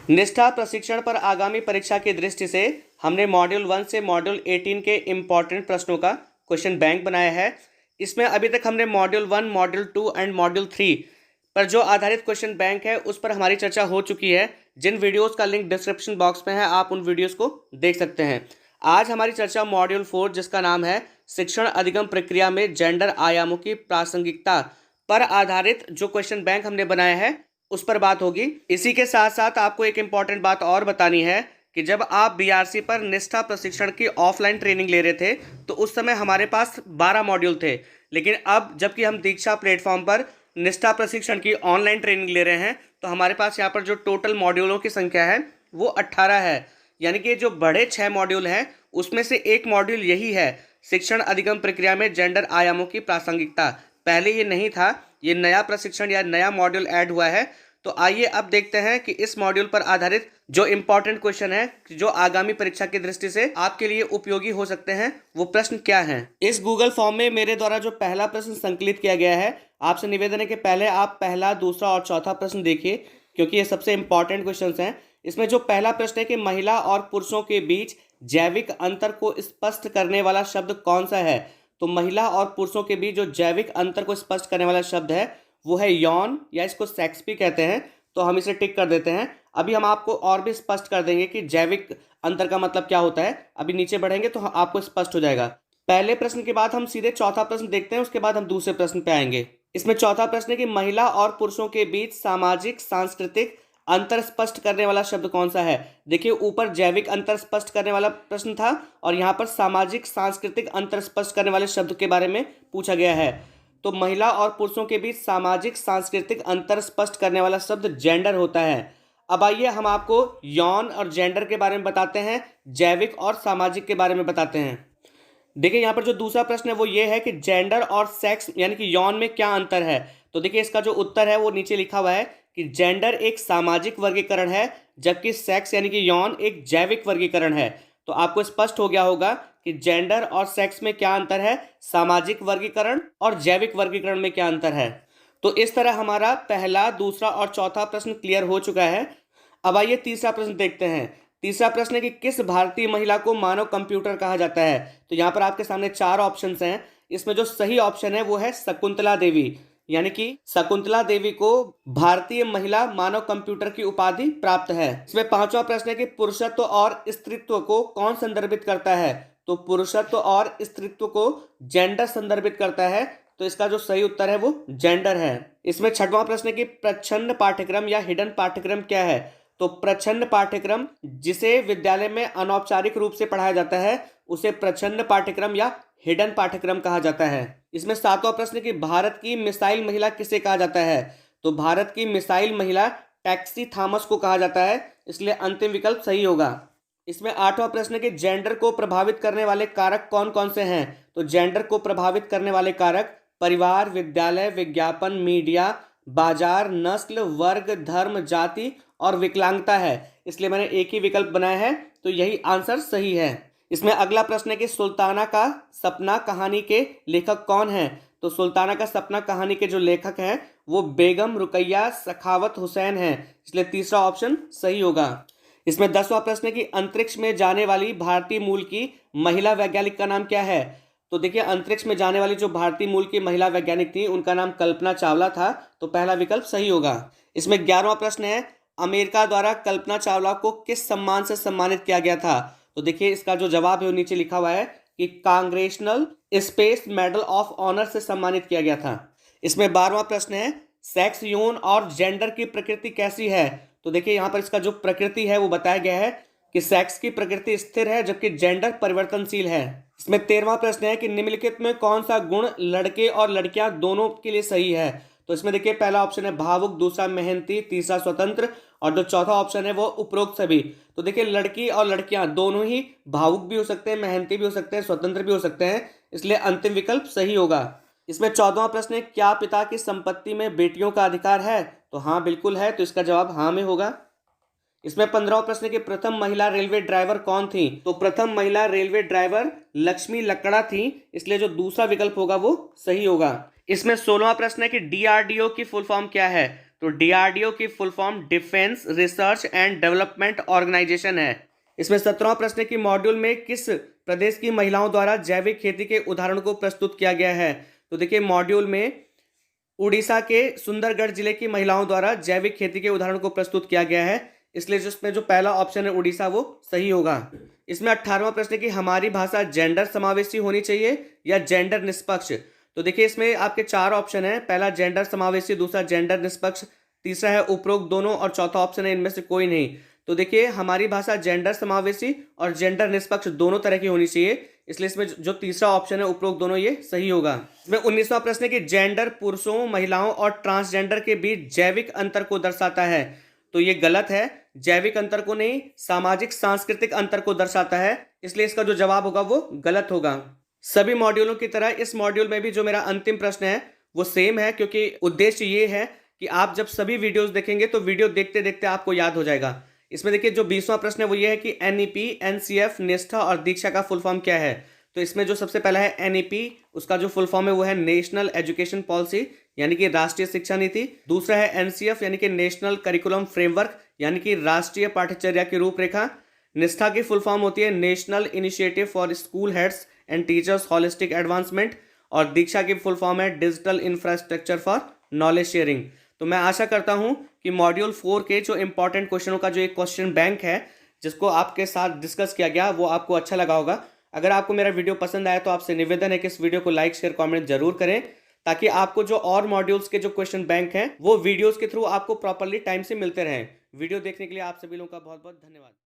निष्ठा प्रशिक्षण पर आगामी परीक्षा की दृष्टि से हमने मॉड्यूल 1 से मॉड्यूल 18 के इम्पॉर्टेंट प्रश्नों का क्वेश्चन बैंक बनाया है। इसमें अभी तक हमने मॉड्यूल 1, मॉड्यूल 2 एंड मॉड्यूल 3 पर जो आधारित क्वेश्चन बैंक है उस पर हमारी चर्चा हो चुकी है। जिन वीडियोस का लिंक डिस्क्रिप्शन बॉक्स में है, आप उन वीडियोस को देख सकते हैं। आज हमारी चर्चा मॉड्यूल 4, जिसका नाम है शिक्षण अधिगम प्रक्रिया में जेंडर आयामों की प्रासंगिकता पर आधारित जो क्वेश्चन बैंक हमने बनाया है उस पर बात होगी। इसी के साथ साथ आपको एक इम्पॉर्टेंट बात और बतानी है कि जब आप बीआरसी पर निष्ठा प्रशिक्षण की ऑफलाइन ट्रेनिंग ले रहे थे तो उस समय हमारे पास 12 मॉड्यूल थे, लेकिन अब जबकि हम दीक्षा प्लेटफॉर्म पर निष्ठा प्रशिक्षण की ऑनलाइन ट्रेनिंग ले रहे हैं तो हमारे पास यहाँ पर जो टोटल मॉड्यूलों की संख्या है वो 18 है। यानी कि जो बड़े 6 मॉड्यूल हैं उसमें से एक मॉड्यूल यही है, शिक्षण अधिगम प्रक्रिया में जेंडर आयामों की प्रासंगिकता। पहले ये नहीं था, ये नया प्रशिक्षण या नया मॉड्यूल ऐड हुआ है। तो आइए अब देखते हैं कि इस मॉड्यूल पर आधारित जो इम्पोर्टेंट क्वेश्चन है जो आगामी परीक्षा की दृष्टि से आपके लिए उपयोगी हो सकते हैं वो प्रश्न क्या हैं। इस गूगल फॉर्म में मेरे द्वारा जो पहला प्रश्न संकलित किया गया है, आपसे निवेदन है कि पहले आप पहला, दूसरा और चौथा प्रश्न देखिए क्योंकि ये सबसे इंपॉर्टेंट क्वेश्चन हैं। इसमें जो पहला प्रश्न है कि महिला और पुरुषों के बीच जैविक अंतर को स्पष्ट करने वाला शब्द कौन सा है। तो महिला और पुरुषों के बीच जो जैविक अंतर को स्पष्ट करने वाला शब्द है वो है यौन, या इसको सेक्स भी कहते हैं। तो हम इसे टिक कर देते हैं। अभी हम आपको और भी स्पष्ट कर देंगे कि जैविक अंतर का मतलब क्या होता है। अभी नीचे बढ़ेंगे तो आपको स्पष्ट हो जाएगा। पहले प्रश्न के बाद हम सीधे चौथा प्रश्न देखते हैं, उसके बाद हम दूसरे प्रश्न पे आएंगे। इसमें चौथा प्रश्न है कि महिला और पुरुषों के बीच सामाजिक सांस्कृतिक अंतर स्पष्ट करने वाला शब्द कौन सा है। देखिए, ऊपर जैविक अंतर स्पष्ट करने वाला प्रश्न था और यहाँ पर सामाजिक सांस्कृतिक अंतर स्पष्ट करने वाले शब्द के बारे में पूछा गया है। तो महिला और पुरुषों के बीच सामाजिक सांस्कृतिक अंतर स्पष्ट करने वाला शब्द जेंडर होता है। अब आइए हम आपको यौन और जेंडर के बारे में बताते हैं, जैविक और सामाजिक के बारे में बताते हैं। देखिए, यहाँ पर जो दूसरा प्रश्न है वो ये है कि जेंडर और सेक्स यानी कि यौन में क्या अंतर है। तो देखिए, इसका जो उत्तर है वो नीचे लिखा हुआ है कि जेंडर एक सामाजिक वर्गीकरण है जबकि सेक्स यानी कि यौन एक जैविक वर्गीकरण है। तो आपको स्पष्ट हो गया होगा कि जेंडर और सेक्स में क्या अंतर है, सामाजिक वर्गीकरण और जैविक वर्गीकरण में क्या अंतर है। तो इस तरह हमारा पहला, दूसरा और चौथा प्रश्न क्लियर हो चुका है। अब आइए तीसरा प्रश्न देखते हैं। तीसरा प्रश्न है कि किस भारतीय महिला को मानव कंप्यूटर कहा जाता है। तो यहाँ पर आपके सामने 4 ऑप्शंस हैं। इसमें जो सही ऑप्शन है वो है शकुंतला देवी, यानी कि शकुंतला देवी को भारतीय महिला मानव कंप्यूटर की उपाधि प्राप्त है। इसमें पांचवा प्रश्न है कि पुरुषत्व और स्त्रीत्व को कौन संदर्भित करता है। तो पुरुषत्व और स्त्रीत्व को जेंडर संदर्भित करता है। तो इसका जो सही उत्तर है वो जेंडर है। इसमें छठवां प्रश्न है कि प्रच्छन्न पाठ्यक्रम या हिडन पाठ्यक्रम क्या है। तो प्रच्छन्न पाठ्यक्रम जिसे विद्यालय में अनौपचारिक रूप से पढ़ाया जाता है उसे प्रच्छन्न पाठ्यक्रम या हिडन पाठ्यक्रम कहा जाता है। इसमें सातवां प्रश्न कि भारत की मिसाइल महिला किसे कहा जाता है। तो भारत की मिसाइल महिला टैक्सी थॉमस को कहा जाता है, इसलिए अंतिम विकल्प सही होगा। इसमें आठवां प्रश्न कि जेंडर को प्रभावित करने वाले कारक कौन कौन से हैं। तो जेंडर को प्रभावित करने वाले कारक परिवार, विद्यालय, विज्ञापन, मीडिया, बाजार, नस्ल, वर्ग, धर्म, जाति और विकलांगता है, इसलिए मैंने एक ही विकल्प बनाया है। तो यही आंसर सही है। इसमें अगला प्रश्न है कि सुल्ताना का सपना कहानी के लेखक कौन है। तो सुल्ताना का सपना कहानी के जो लेखक हैं वो बेगम रुकैया सखावत हुसैन है, इसलिए तीसरा ऑप्शन सही होगा। इसमें 10वां प्रश्न है कि अंतरिक्ष में जाने वाली भारतीय मूल की महिला वैज्ञानिक का नाम क्या है। तो देखिए, अंतरिक्ष में जाने वाली जो भारतीय मूल की महिला वैज्ञानिक थी उनका नाम कल्पना चावला था, तो पहला विकल्प सही होगा। इसमें 11वां प्रश्न है अमेरिका द्वारा कल्पना चावला को किस सम्मान से सम्मानित किया गया था। तो देखिए, इसका जो जवाब है वो नीचे लिखा हुआ है कि congressional space medal of honour से सम्मानित किया गया था। इसमें 12वां प्रश्न है सेक्स, यौन और जेंडर की प्रकृति कैसी है। तो देखिए, यहाँ पर इसका जो प्रकृति है वो बताया गया है कि सेक्स की प्रकृति स्थिर है जबकि जेंडर परिवर्तनशील है। इसमें 13वां प्रश्न है कि निम्नलिखित में कौन सा गुण लड़के और लड़कियां दोनों के लिए सही है। तो इसमें देखिए, पहला ऑप्शन है भावुक, दूसरा मेहनती, तीसरा स्वतंत्र और जो चौथा ऑप्शन है वो उपरोक्त सभी। तो देखिए, लड़की और लड़कियां दोनों ही भावुक भी हो सकते हैं, मेहनती भी हो सकते हैं, स्वतंत्र भी हो सकते हैं, इसलिए अंतिम विकल्प सही होगा। इसमें 14वां प्रश्न है क्या पिता की संपत्ति में बेटियों का अधिकार है। तो हाँ, बिल्कुल है, तो इसका जवाब हाँ में होगा। इसमें 15वां प्रश्न की प्रथम महिला रेलवे ड्राइवर कौन थी। तो प्रथम महिला रेलवे ड्राइवर लक्ष्मी लकड़ा थी, इसलिए जो दूसरा विकल्प होगा वो सही होगा। इसमें 16वां प्रश्न है कि डीआरडीओ की फुल फॉर्म क्या है। तो DRDO की full form defence research and development organisation है। इसमें 17वां प्रश्न की मॉड्यूल में किस प्रदेश की महिलाओं द्वारा जैविक खेती के उदाहरण को प्रस्तुत किया गया है। तो देखिए मॉड्यूल में उड़ीसा के सुंदरगढ़ जिले की महिलाओं द्वारा जैविक खेती के उदाहरण को प्रस्तुत किया गया है, इसलिए जिसमें जो पहला ऑप्शन है उड़ीसा वो सही होगा। इसमें 18वां प्रश्न की हमारी भाषा जेंडर समावेशी होनी चाहिए या जेंडर निष्पक्ष। तो देखिए इसमें आपके 4 ऑप्शन है, पहला जेंडर समावेशी, दूसरा जेंडर निष्पक्ष, तीसरा है उपरोक्त दोनों और चौथा ऑप्शन है इनमें से कोई नहीं। तो देखिए हमारी भाषा जेंडर समावेशी और जेंडर निष्पक्ष दोनों तरह की होनी चाहिए, इसलिए इसमें जो तीसरा ऑप्शन है उपरोक्त दोनों ये सही होगा। इसमें 19वां प्रश्न है कि जेंडर पुरुषों महिलाओं और ट्रांसजेंडर के बीच जैविक अंतर को दर्शाता है। तो ये गलत है, जैविक अंतर को नहीं सामाजिक सांस्कृतिक अंतर को दर्शाता है, इसलिए इसका जो जवाब होगा वो गलत होगा। सभी मॉड्यूलों की तरह इस मॉड्यूल में भी जो मेरा अंतिम प्रश्न है वो सेम है, क्योंकि उद्देश्य ये है कि आप जब सभी वीडियोस देखेंगे तो वीडियो देखते देखते आपको याद हो जाएगा। इसमें देखिए जो 20वां प्रश्न है वो ये है कि NEP, NCF, निष्ठा और दीक्षा का फुल फॉर्म क्या है। तो इसमें जो सबसे पहला है NEP, उसका जो फुल फॉर्म है वो है नेशनल एजुकेशन पॉलिसी यानी कि राष्ट्रीय शिक्षा नीति। दूसरा है NCF यानी कि नेशनल करिकुलम फ्रेमवर्क यानी कि राष्ट्रीय पाठ्यचर्या की रूपरेखा। निष्ठा की फुल फॉर्म होती है national initiative for school heads and teachers holistic advancement. और दीक्षा की फुल फॉर्म है digital infrastructure for knowledge sharing. तो मैं आशा करता हूं कि मॉड्यूल 4 के जो इंपॉर्टेंट क्वेश्चनों का जो एक क्वेश्चन बैंक है जिसको आपके साथ डिस्कस किया गया वो आपको अच्छा लगा होगा। अगर आपको मेरा वीडियो पसंद आया तो आपसे निवेदन है कि इस वीडियो को लाइक शेयर कमेंट जरूर करें, ताकि आपको जो और मॉड्यूल्स के जो क्वेश्चन बैंक हैं वो वीडियोस के थ्रू आपको प्रॉपरली टाइम से मिलते रहें। वीडियो देखने के लिए आप सभी लोगों का बहुत बहुत धन्यवाद।